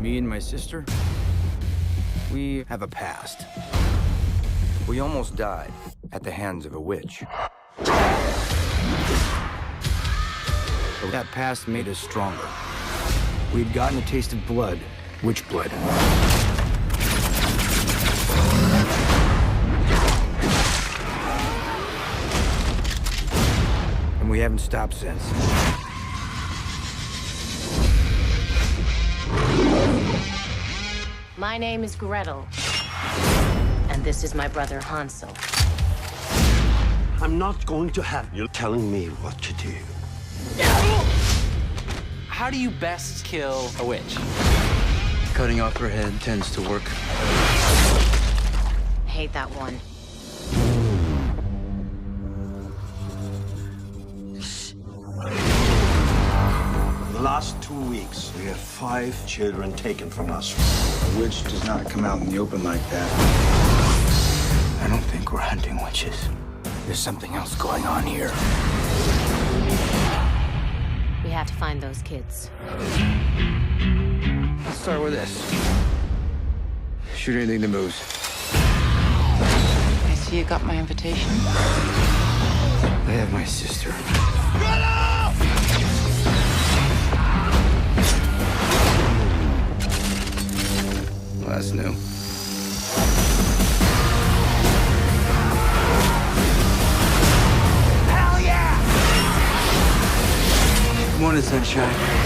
Me and my sister, we have a past. We almost died at the hands of a witch. But that past made us stronger. We'd gotten a taste of blood, witch blood. And we haven't stopped since. My name is Gretel, and this is my brother Hansel. I'm not going to have you telling me what to do. How do you best kill a witch? Cutting off her head tends to work. Hate that one. The last 2 weeks, we had 5 children taken from us. A witch does not come out in the open like that. I don't think we're hunting witches. There's something else going on here. We have to find those kids. Let's start with this. Shoot anything that moves. I see you got my invitation. I have my sister. Well, that's new. Morning, sunshine.